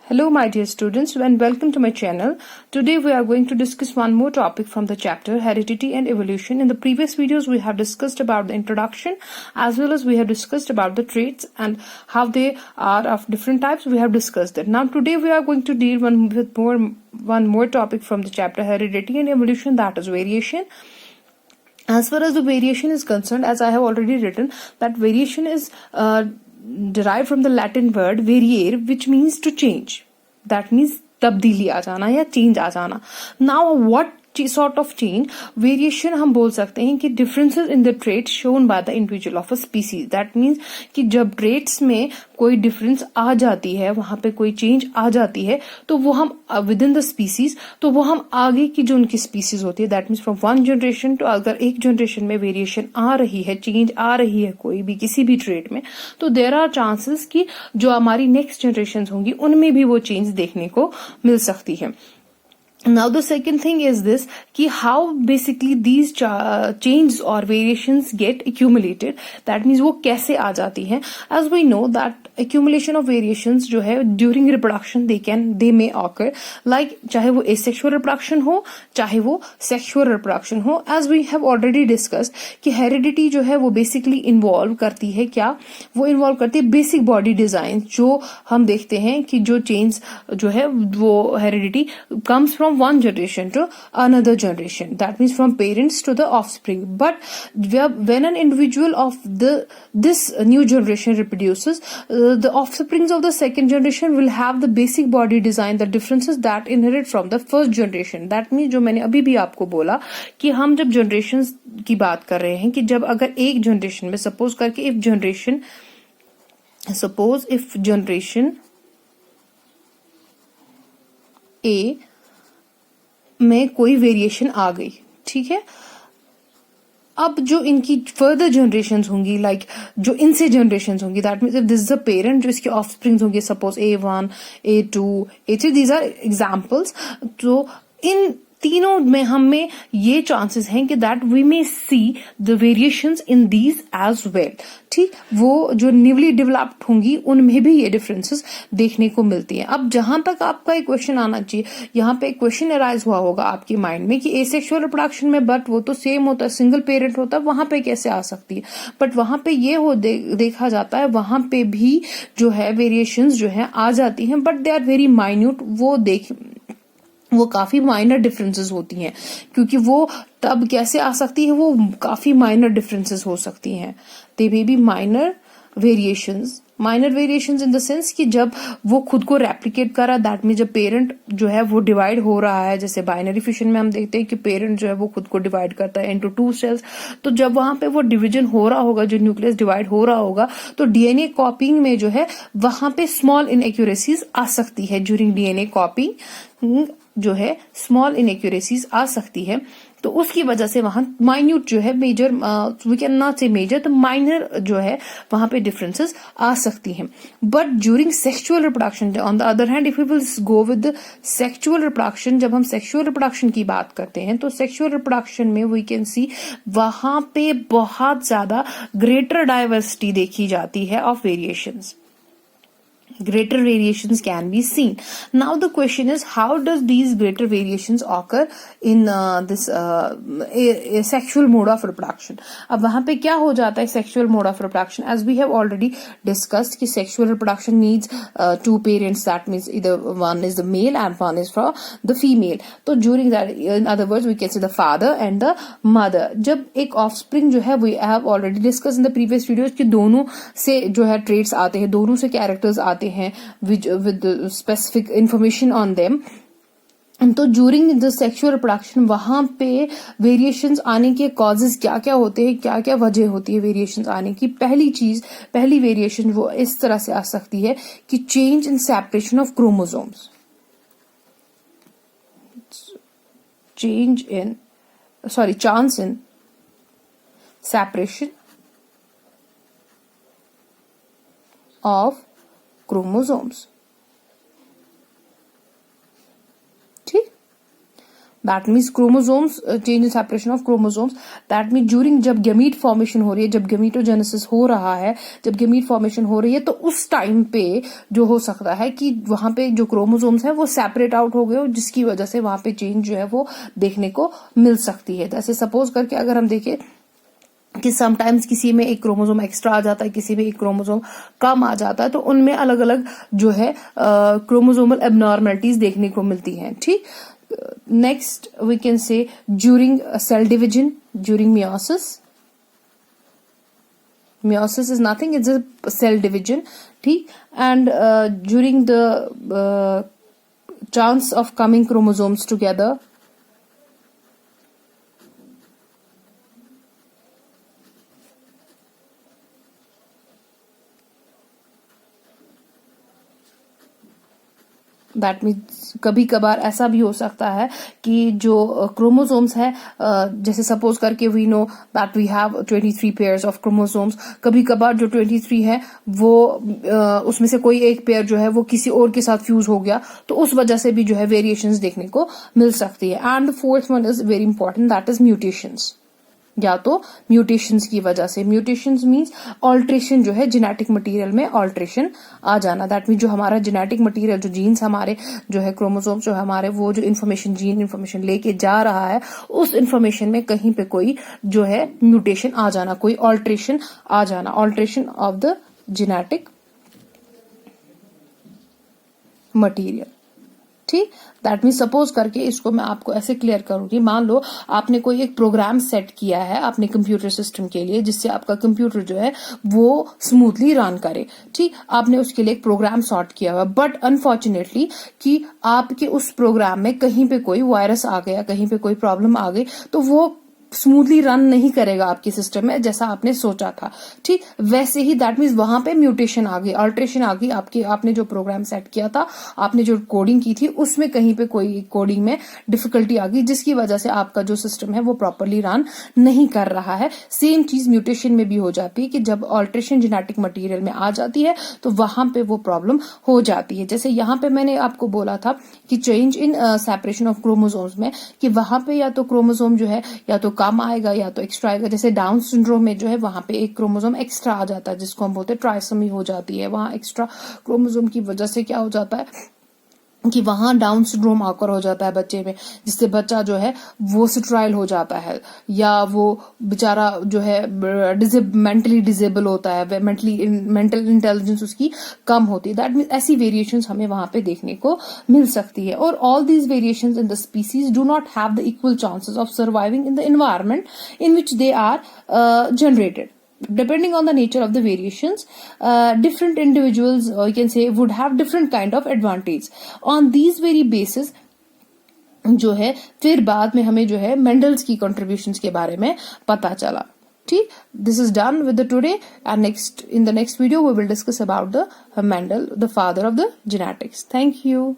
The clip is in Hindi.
Hello my dear students and welcome to my channel. Today we are going to discuss one more topic from the chapter Heredity and Evolution. In the previous videos we have discussed about the introduction as well as we have discussed about the traits and how they are of different types. We have discussed that. Now today we are going to deal with one more topic from the chapter Heredity and Evolution, that is variation. As far as the variation is concerned, as I have already written, that variation is derived from the Latin word variare, which means to change. That means तब्दीली आ जाना या चेंज आ जाना. Now what sort of change? Variation हम बोल सकते हैं कि differences in the traits shown by the individual of a species. That means कि जब traits में कोई difference आ जाती है, वहां पे कोई change आ जाती है, तो वो हम within the species, तो वो हम आगे की जो उनकी species होती है, that means from one generation to अगर एक generation में variation आ रही है, change आ रही है कोई भी किसी भी trait में, तो there are chances कि जो हमारी next generations होंगी उनमें भी वो change देखने को मिल सकती है. Now the second thing is this कि how basically these changes or variations get accumulated. That means वो कैसे आ जाती हैं. As we know that accumulation of variations जो है during reproduction they may occur, like चाहे वो asexual reproduction हो चाहे वो sexual reproduction हो. As we have already discussed कि heredity जो है वो basically involve करती है क्या, वो involve करती है basic body design. जो हम देखते हैं कि जो change जो है वो heredity comes from one generation to another generation. That means from parents to the offspring. But when an individual of this new generation reproduces, the offsprings of the second generation will have the basic body design, the differences that inherit from the first generation. That means जो मैंने अभी भी आपको बोला कि हम जब generations की बात कर रहे हैं कि जब अगर एक generation में suppose करके if generation A में कोई वेरिएशन आ गई, ठीक है. अब जो इनकी फर्दर जनरेशंस होंगी, लाइक जो इनसे जनरेशंस होंगी, that means if this is a parent, जो इसके ऑफस्प्रिंग्स होंगे, suppose A1, A2, A3, these are examples. तो इन तीनों में हमें ये चांसेस हैं कि that we may see the variations in these as well. ठीक, वो जो न्यूली डेवलप्ड होंगी उनमें भी ये डिफरेंसेस देखने को मिलती हैं. अब जहां तक आपका एक क्वेश्चन आना चाहिए, यहाँ पे एक क्वेश्चन अराइज हुआ होगा आपके माइंड में कि एसेक्सुअल रिप्रोडक्शन में बट वो तो सेम होता है, सिंगल पेरेंट होता है, वहां पे कैसे आ सकती है. बट वहां पे ये देखा जाता है, वहां पे भी जो है वेरिएशंस जो है आ जाती हैं, but they are very minute. वो काफी माइनर डिफरेंसेस होती हैं, क्योंकि वो तब कैसे आ सकती है, वो काफी माइनर डिफरेंसेस हो सकती हैं. They may be minor variations in the sense कि जब वो खुद को रेप्लिकेट कर रहा है, दैट मीन जब पेरेंट जो है वो डिवाइड हो रहा है, जैसे बाइनरी फिशन में हम देखते हैं कि पेरेंट जो है वो खुद को डिवाइड करता है इनटू 2 सेल्स. तो जब वहां पे वो डिवीजन हो रहा होगा, जो न्यूक्लियस डिवाइड हो रहा होगा, तो डीएनए कॉपिंग में जो है वहां पे स्मॉल इनएक्यूरेसीज आ सकती है. ड्यूरिंग डीएनए कॉपिंग जो है स्मॉल इनएक्यूरेसीज आ सकती है. तो उसकी वजह से वहां माइन्यूट जो है, major we can not say major, तो माइनर जो है वहां पे डिफरेंसेस आ सकती हैं. But during sexual reproduction, on the other hand, if we will go with sexual reproduction, जब हम सेक्सुअल रिप्रोडक्शन की बात करते हैं तो सेक्सुअल रिप्रोडक्शन में वी कैन सी वहां पे बहुत ज्यादा ग्रेटर डाइवर्सिटी देखी जाती है of variations. Greater variations can be seen. Now the question is, how does these greater variations occur in this sexual mode of reproduction? अब वहां पे क्या हो जाता है sexual mode of reproduction? As we have already discussed कि sexual reproduction needs 2 parents. That means either one is the male and one is for the female. तो during that, in other words, we can say the father and the mother. जब एक offspring जो है, we have already discussed in the previous videos कि दोनों से जो है traits आते हैं, दोनों से characters आते हैं with specific information on them. तो ड्यूरिंग द सेक्सुअल रिप्रोडक्शन वहां पे वेरिएशंस आने के कॉजेज क्या क्या होते हैं, क्या क्या वजह होती है वेरिएशंस आने की. पहली वेरिएशन वो इस तरह से आ सकती है कि change in separation of chromosomes. Chance in separation of chromosomes. ठीक, that means chromosomes, change in separation of chromosomes, that means during जब गैमीट फॉर्मेशन हो रही है, जब गैमीटोजेनेसिस हो रहा है, जब गैमीट फॉर्मेशन हो रही है, तो उस टाइम पे जो हो सकता है कि वहां पे जो क्रोमोसोम्स है वो सेपरेट आउट हो गए हो, जिसकी वजह से वहां पे चेंज जो है वो देखने को मिल सकती है। जैसे सपोज करके अगर हम देखें कि समटाइम्स किसी में एक क्रोमोसोम एक्स्ट्रा आ जाता है, किसी में एक क्रोमोसोम कम आ जाता है, तो उनमें अलग अलग जो है क्रोमोसोमल एबनॉर्मलिटीज देखने को मिलती हैं। ठीक, next we can say during cell division, during meiosis, meiosis is nothing, it's a cell division, ठीक, and during the chance of coming chromosomes together, that means कभी कभार ऐसा भी हो सकता है कि जो क्रोमोसोम्स है, जैसे सपोज करके we know that we have 23 pairs of chromosomes, कभी कभार जो 23 है वो उसमें से कोई एक पेयर जो है वो किसी और के साथ फ्यूज हो गया, तो उस वजह से भी जो है वेरिएशंस देखने को मिल सकती है। And fourth one is very important, that is mutations, या तो म्यूटेशंस की वजह से। म्यूटेशंस मींस ऑल्ट्रेशन, जो है जेनेटिक मटेरियल में ऑल्ट्रेशन आ जाना, दैट मीन जो हमारा जेनेटिक मटेरियल, जो जीन्स हमारे जो है, क्रोमोसोम जो हमारे, वो जो इन्फॉर्मेशन जीन इन्फॉर्मेशन लेके जा रहा है, उस इन्फॉर्मेशन में कहीं पे कोई जो है म्यूटेशन आ जाना, कोई ऑल्ट्रेशन आ जाना, alteration of the genetic material. ठीक, दैट मीन सपोज करके इसको मैं आपको ऐसे क्लियर करूंगी, मान लो आपने कोई एक प्रोग्राम सेट किया है अपने कंप्यूटर सिस्टम के लिए, जिससे आपका कंप्यूटर जो है वो स्मूथली रन करे। ठीक, आपने उसके लिए एक प्रोग्राम सॉर्ट किया हुआ, बट अनफॉर्चुनेटली कि आपके उस प्रोग्राम में कहीं पे कोई वायरस आ गया, कहीं पे कोई प्रॉब्लम आ गई, तो वो स्मूथली रन नहीं करेगा आपके सिस्टम में जैसा आपने सोचा था। ठीक, वैसे ही दैट मीन्स वहां पे म्यूटेशन आ गई, अल्ट्रेशन आ गई, आपने जो प्रोग्राम सेट किया था, आपने जो कोडिंग की थी, उसमें कहीं पे कोई कोडिंग में डिफिकल्टी आ गई, जिसकी वजह से आपका जो सिस्टम है वो प्रॉपरली रन नहीं कर रहा है। सेम चीज म्यूटेशन में भी हो जाती है कि जब अल्ट्रेशन जेनेटिक मटीरियल में आ जाती है तो वहां पे वो प्रॉब्लम हो जाती है। जैसे यहाँ पे मैंने आपको बोला था कि change in separation of chromosomes में, कि वहां पे या तो क्रोमोसोम जो है या तो कम आएगा या तो एक्स्ट्रा आएगा। जैसे डाउन सिंड्रोम में जो है वहां पे एक क्रोमोसोम एक्स्ट्रा आ जाता है, जिसको हम बोलते हैं ट्राइसोमी हो जाती है। वहां एक्स्ट्रा क्रोमोसोम की वजह से क्या हो जाता है कि वहां डाउन सिंड्रोम आकर हो जाता है बच्चे में, जिससे बच्चा जो है वो स्ट्राइल हो जाता है, या वो बेचारा जो है मेंटली डिजेबल होता है, मेंटल इंटेलिजेंस उसकी कम होती है। दैट मीन ऐसी वेरिएशंस हमें वहां पे देखने को मिल सकती है। और all these variations in the species do not have the equal chances of surviving in the environment in which they are generated. Depending on the nature of the variations, different individuals, you can say, would have different kind of advantage. On these very basis जो है फिर बाद में हमें जो है मेंडल्स की कंट्रीब्यूशंस के बारे में पता चला। ठीक, this is done with the today, and in the next video we will discuss about the Mendel, the father of the genetics. Thank you.